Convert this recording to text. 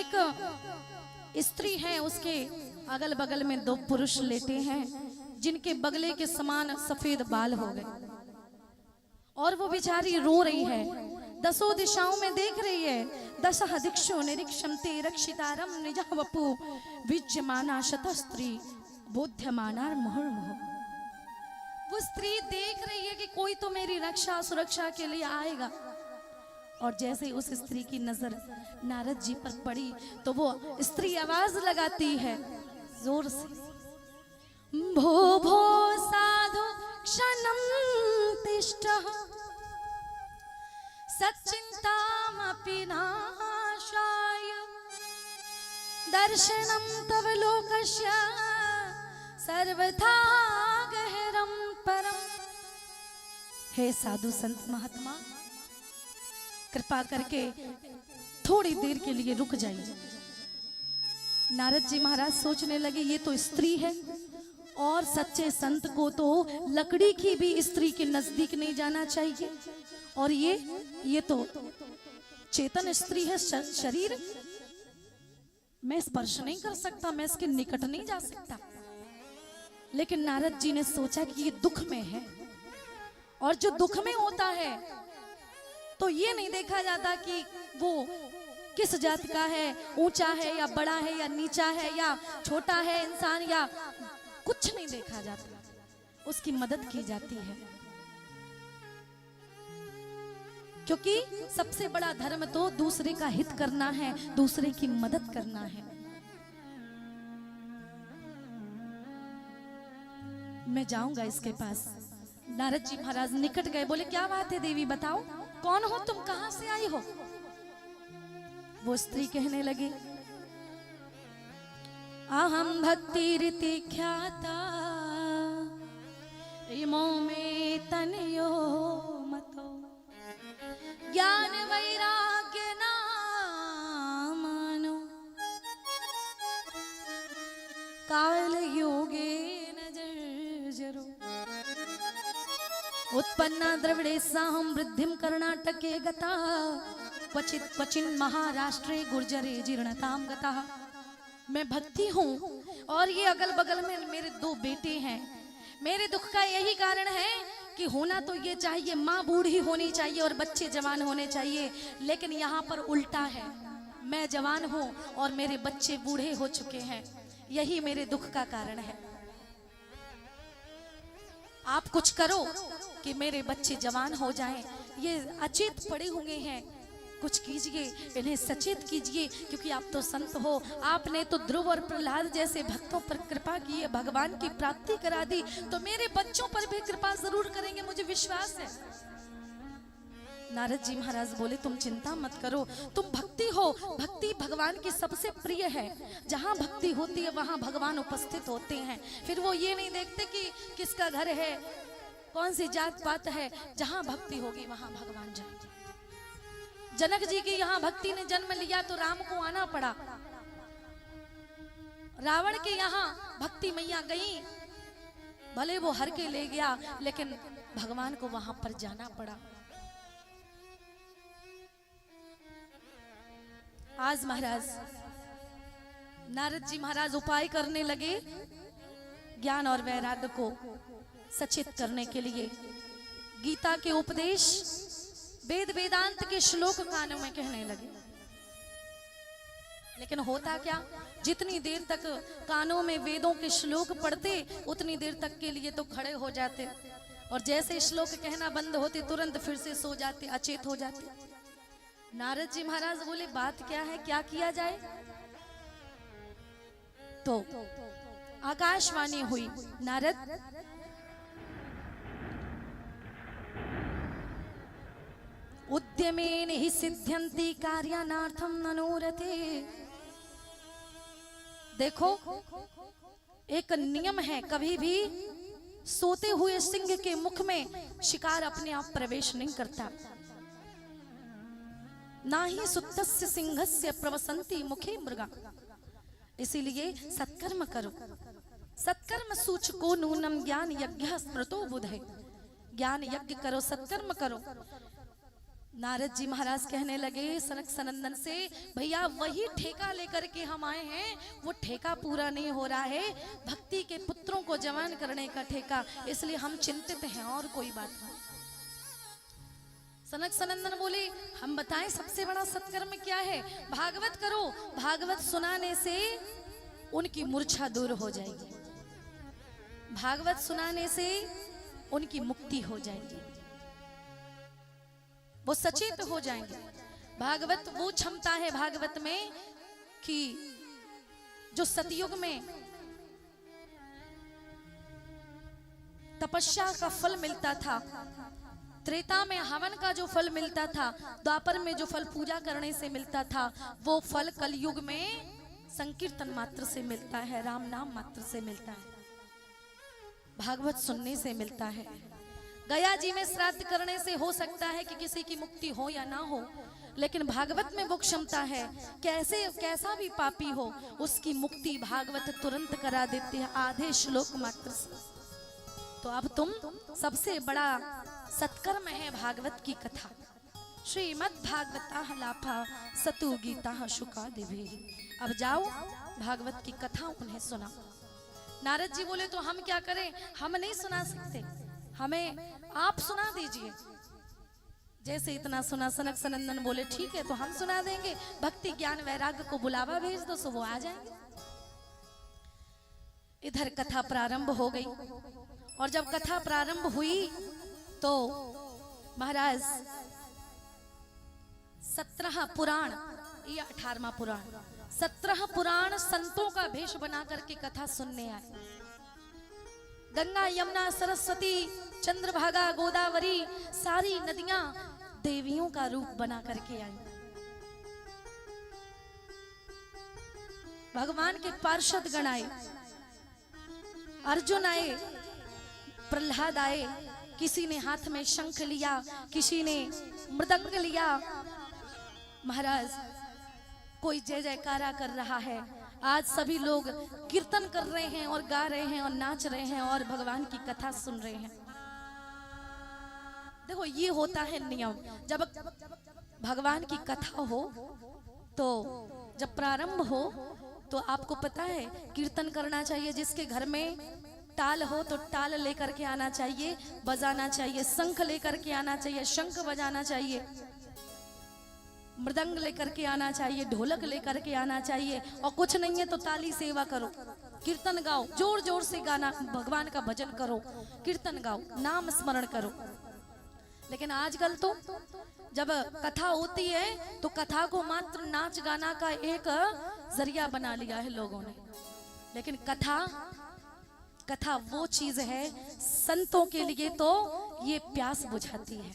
एक स्त्री है, उसके अगल बगल में दो पुरुष लेटे हैं जिनके बगले के समान सफेद बाल हो गए, और वो बेचारी रो रही है, दसों दिशाओं में देख रही है। दशः दिक्षु निरीक्षन्ते रक्षितारम निजः वपु विज्यमाना शतस्त्री बोध्यमाना मुहुर्मुहुः। वो स्त्री देख रही है कि कोई तो मेरी रक्षा सुरक्षा के लिए आएगा, और जैसे उस स्त्री की नजर नारद जी पर पड़ी तो वो स्त्री आवाज लगाती है जोर से, भो भो साधु क्षणं तिष्ठः सच्चिन्तामपि नाशाय दर्शनं तव लोकस्य सर्वथा गहरं परम। हे साधु संत महात्मा, कृपा करके थोड़ी देर के लिए रुक जाइए। नारद जी महाराज सोचने लगे ये तो स्त्री है, और सच्चे संत को तो लकड़ी की भी स्त्री के नजदीक नहीं जाना चाहिए, और ये तो चेतन स्त्री है, शरीर मैं स्पर्श नहीं कर सकता, मैं इसके निकट नहीं जा सकता। लेकिन नारद जी ने सोचा कि ये दुख में है, और जो दुख में होता है तो ये नहीं देखा जाता कि वो किस जात का है, ऊंचा है या बड़ा है या नीचा है या छोटा है इंसान, या कुछ नहीं देखा जाता, उसकी मदद की जाती है। क्योंकि सबसे बड़ा धर्म तो दूसरे का हित करना है, दूसरे की मदद करना है। मैं जाऊंगा इसके पास। नारद जी महाराज निकट गए, बोले क्या बात है देवी, बताओ कौन हो तुम, कहां से आई हो? वो स्त्री कहने लगी, अहम भक्ति रीति ख्याता इमो में तनयो मतो ज्ञान वैराग्य नामानो काल योगे नजरो उत्पन्ना द्रविड़े साहम वृद्धिम कर्णाटके गता क्वचित क्वचिन महाराष्ट्रे गुर्जरे जीर्णताम गता। मैं भक्ति हूँ, और ये अगल बगल में मेरे दो बेटे हैं। मेरे दुख का यही कारण है कि होना तो ये चाहिए, माँ बूढ़ी होनी चाहिए और बच्चे जवान होने चाहिए, लेकिन यहाँ पर उल्टा है, मैं जवान हूँ और मेरे बच्चे बूढ़े हो चुके हैं। यही मेरे दुख का कारण है। आप कुछ करो कि मेरे बच्चे जवान हो जाएं। ये अचेत पड़े हुए हैं, कुछ कीजिए, इन्हें सचेत कीजिए, क्योंकि आप तो संत हो। आपने तो ध्रुव और प्रहलाद जैसे भक्तों पर कृपा की है, भगवान की प्राप्ति करा दी, तो मेरे बच्चों पर भी कृपा जरूर करेंगे, मुझे विश्वास है। नारद जी महाराज बोले, तुम चिंता मत करो, तुम भक्ति हो, भक्ति भगवान की सबसे प्रिय है। जहाँ भक्ति होती है वहाँ भगवान उपस्थित होते हैं। फिर वो ये नहीं देखते कि किसका घर है, कौन सी जात पात है, जहाँ भक्ति होगी वहाँ भगवान जाएंगे। जनक जी की यहाँ भक्ति ने जन्म लिया तो राम को आना पड़ा। रावण के यहाँ भक्ति मैया गई, भले वो हर के ले गया, लेकिन भगवान को वहां पर जाना पड़ा। आज महाराज नारद जी महाराज उपाय करने लगे ज्ञान और वैराग्य को सचेत करने के लिए। गीता के उपदेश, वेद वेदांत के श्लोक कानों में कहने लगे। लेकिन होता क्या, जितनी देर तक कानों में वेदों के श्लोक पढ़ते उतनी देर तक के लिए तो खड़े हो जाते, और जैसे श्लोक कहना बंद होते तुरंत फिर से सो जाते, अचेत हो जाते। नारद जी महाराज बोले, बात क्या है, क्या किया जाए? तो आकाशवाणी हुई, नारद उद्यमेन हि सिद्ध्यन्ति कार्यानार्थम मनोरथे। देखो, एक नियम है, कभी भी सोते हुए सिंह के मुख में शिकार अपने आप प्रवेश नहीं करता। ना ही सुत्तस्य सिंहस्य प्रवसन्ति मुखे मृगा। इसीलिए सत्कर्म करो, सत्कर्म सूचको नूनम ज्ञान यज्ञ स्मृतो बुधे। ज्ञान यज्ञ करो, सत्कर्म करो। नारद जी महाराज कहने लगे सनक सनंदन से, भैया वही ठेका लेकर के हम आए हैं, वो ठेका पूरा नहीं हो रहा है, भक्ति के पुत्रों को जवान करने का ठेका, इसलिए हम चिंतित हैं, और कोई बात नहीं। सनक सनंदन बोले, हम बताएं सबसे बड़ा सत्कर्म क्या है? भागवत करो, भागवत सुनाने से उनकी मूर्छा दूर हो जाएगी, भागवत सुनाने से उनकी मुक्ति हो जाएगी, वो सचेत हो जाएंगे। भागवत वो क्षमता है भागवत में कि जो सतयुग में तपस्या का फल मिलता था, त्रेता में हवन का जो फल मिलता था, द्वापर में जो फल पूजा करने से मिलता था, वो फल कलयुग में संकीर्तन मात्र से मिलता है, राम नाम मात्र से मिलता है, भागवत सुनने से मिलता है। गया जी में श्राद्ध करने से हो सकता है कि किसी की मुक्ति हो या ना हो, लेकिन भागवत में वो क्षमता है, कैसा भी पापी हो उसकी मुक्ति भागवत तुरंत करा देती है, आधे श्लोक मात्र से। तो अब तुम सबसे बड़ा सत्कर्म है भागवत की कथा। श्रीमद् भागवता लाभा सतु गीता शुका दिभि। अब जाओ भागवत की कथा उन्हें सुना। नारद जी बोले, तो हम क्या करें? हम नहीं सुना सकते, हमें आप सुना दीजिए। जैसे इतना सुना, सनक सनंदन बोले, ठीक है तो हम सुना देंगे, भक्ति ज्ञान वैराग्य को बुलावा भेज दो सो वो आ जाएंगे। इधर कथा प्रारंभ हो गई, और जब कथा प्रारंभ हुई तो महाराज 17 पुराण, ये 18वां पुराण, 17 पुराण संतों का भेष बना करके कथा सुनने आए। गंगा यमुना सरस्वती चंद्रभागा गोदावरी सारी नदियां देवियों का रूप बना करके आई। भगवान के पार्षद गण आए, अर्जुन आए, प्रहलाद आए, किसी ने हाथ में शंख लिया, किसी ने मृदंग लिया। महाराज कोई जय जयकारा कर रहा है, आज सभी लोग कीर्तन कर रहे हैं और गा रहे हैं और नाच रहे हैं और भगवान की कथा सुन रहे हैं। देखो ये होता है नियम, जब भगवान की कथा हो तो जब प्रारंभ हो तो आपको पता है कीर्तन करना चाहिए। जिसके घर में ताल हो तो ताल लेकर के आना चाहिए, बजाना चाहिए, शंख लेकर के आना चाहिए, शंख बजाना चाहिए, मृदंग लेकर के आना चाहिए, ढोलक लेकर के आना चाहिए, और कुछ नहीं है तो ताली सेवा करो, कीर्तन गाओ, जोर जोर से गाना, भगवान का भजन करो, कीर्तन गाओ, नाम स्मरण करो। लेकिन आजकल तो जब कथा होती है तो कथा को मात्र नाच गाना का एक जरिया बना लिया है लोगों ने। लेकिन कथा वो चीज है संतों के लिए तो ये प्यास बुझाती है।